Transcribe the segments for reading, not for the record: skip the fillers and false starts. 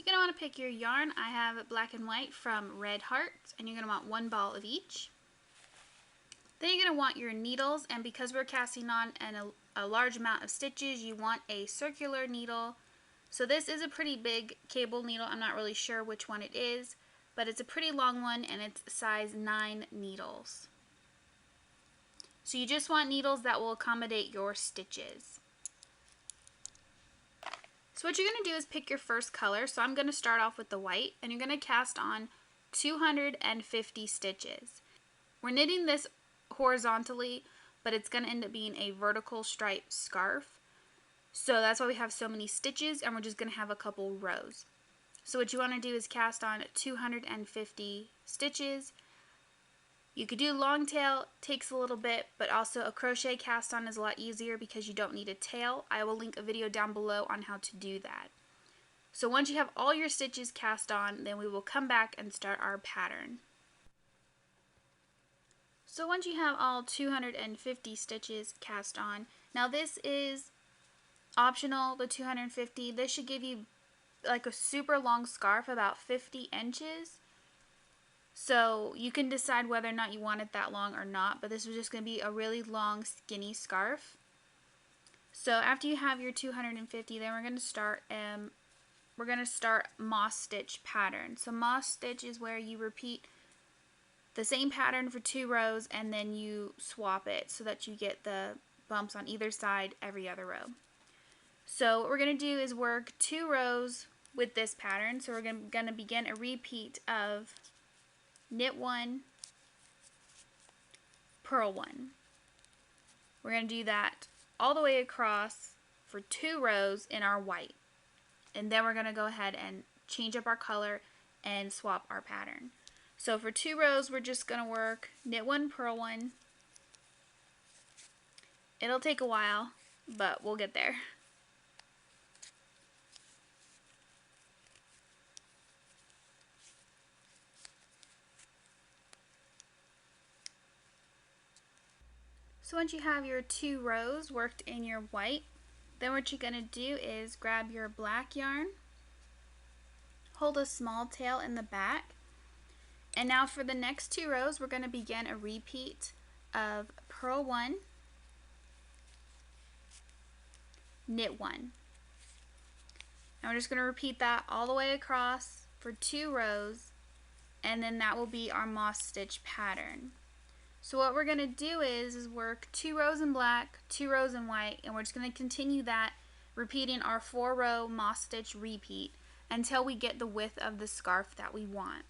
you're going to want to pick your yarn. I have black and white from Red Heart, and you're going to want 1 ball of each. Then you're going to want your needles, and because we're casting on a large amount of stitches, you want a circular needle. So this is a pretty big cable needle. I'm not really sure which one it is, but it's a pretty long one, and it's size 9 needles. So you just want needles that will accommodate your stitches. So what you're going to do is pick your first color. So I'm going to start off with the white, and you're going to cast on 250 stitches. We're knitting this horizontally, but it's going to end up being a vertical stripe scarf. So that's why we have so many stitches, and we're just going to have a couple rows. So what you want to do is cast on 250 stitches. You could do long tail, takes a little bit, but also a crochet cast on is a lot easier because you don't need a tail. I will link a video down below on how to do that. So once you have all your stitches cast on, then we will come back and start our pattern. So once you have all 250 stitches cast on, now this is optional, the 250. This should give you like a super long scarf, about 50 inches. So you can decide whether or not you want it that long or not, but this is just going to be a really long skinny scarf. So after you have your 250, then we're going to start moss stitch pattern. So moss stitch is where you repeat the same pattern for 2 rows and then you swap it so that you get the bumps on either side every other row. So what we're going to do is work 2 rows with this pattern. So we're going to begin a repeat of knit 1, purl 1. We're going to do that all the way across for 2 rows in our white. And then we're going to go ahead and change up our color and swap our pattern. So for 2 rows, we're just going to work knit 1, purl 1. It'll take a while, but we'll get there. So once you have your 2 rows worked in your white, then what you're going to do is grab your black yarn, hold a small tail in the back, and now for the next 2 rows we're going to begin a repeat of purl 1, knit 1. And we're just going to repeat that all the way across for 2 rows, and then that will be our moss stitch pattern. So what we're going to do is work 2 rows in black, 2 rows in white, and we're just going to continue that, repeating our 4-row moss stitch repeat until we get the width of the scarf that we want.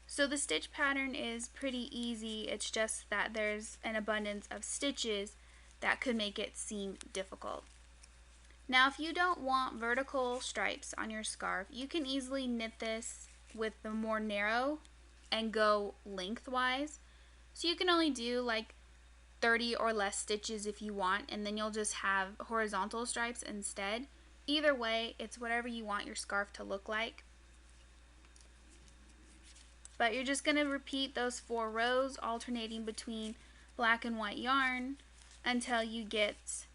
So the stitch pattern is pretty easy, it's just that there's an abundance of stitches that could make it seem difficult. Now if you don't want vertical stripes on your scarf, you can easily knit this with the more narrow and go lengthwise. So you can only do like 30 or less stitches if you want, and then you'll just have horizontal stripes instead. Either way, it's whatever you want your scarf to look like. But you're just going to repeat those 4 rows, alternating between black and white yarn until you get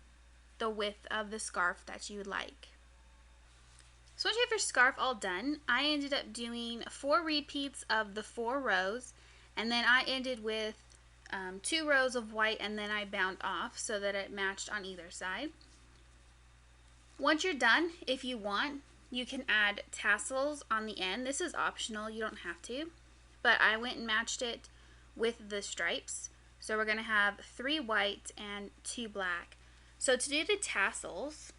the width of the scarf that you would like. So once you have your scarf all done, I ended up doing 4 repeats of the 4 rows. And then I ended with 2 rows of white, and then I bound off so that it matched on either side. Once you're done, if you want, you can add tassels on the end. This is optional, you don't have to. But I went and matched it with the stripes. So we're going to have 3 white and 2 black. So to do the tassels,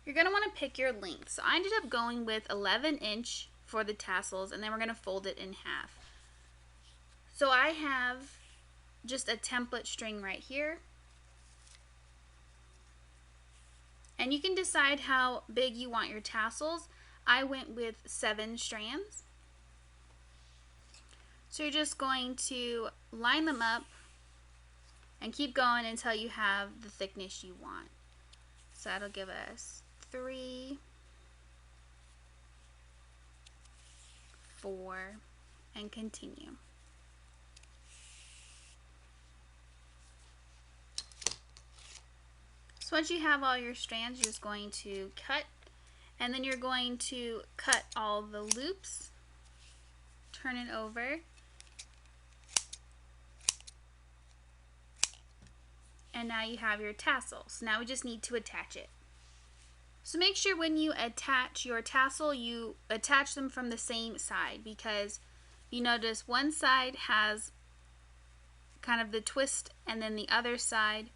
you're going to want to pick your length. So I ended up going with 11 inch for the tassels, and then we're going to fold it in half. So I have just a template string right here, and you can decide how big you want your tassels. I went with 7 strands. So you're just going to line them up and keep going until you have the thickness you want. So that'll give us 3, 4, and continue. So once you have all your strands, you're just going to cut And then you're going to cut all the loops, turn it over, and now you have your tassel. So now we just need to attach it. So make sure when you attach your tassel, you attach them from the same side, because you notice one side has kind of the twist and then the other side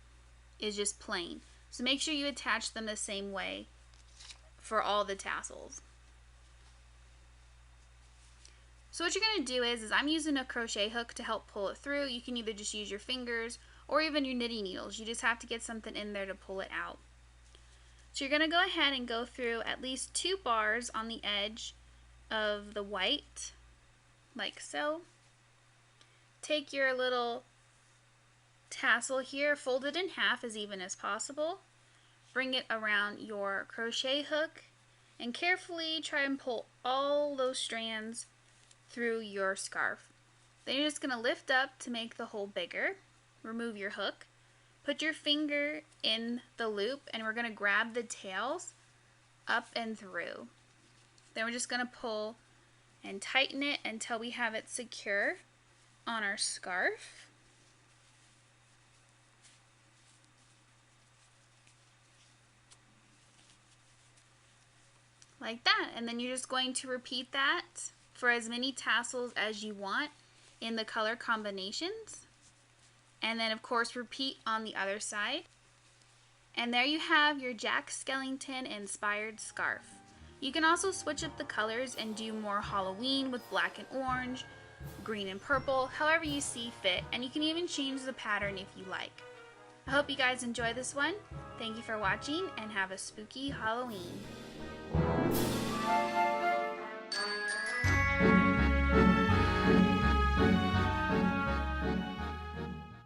is just plain. So make sure you attach them the same way for all the tassels. So what you're going to do is I'm using a crochet hook to help pull it through. You can either just use your fingers or even your knitting needles. You just have to get something in there to pull it out. So you're going to go ahead and go through at least 2 bars on the edge of the white, like so. Take your little tassel here, fold it in half as even as possible. Bring it around your crochet hook and carefully try and pull all those strands through your scarf. Then you're just going to lift up to make the hole bigger. Remove your hook. Put your finger in the loop and we're going to grab the tails up and through. Then we're just going to pull and tighten it until we have it secure on our scarf. Like that. And then you're just going to repeat that for as many tassels as you want in the color combinations. And then of course repeat on the other side. And there you have your Jack Skellington inspired scarf. You can also switch up the colors and do more Halloween with black and orange, green and purple, however you see fit, and you can even change the pattern if you like. I hope you guys enjoy this one. Thank you for watching and have a spooky Halloween.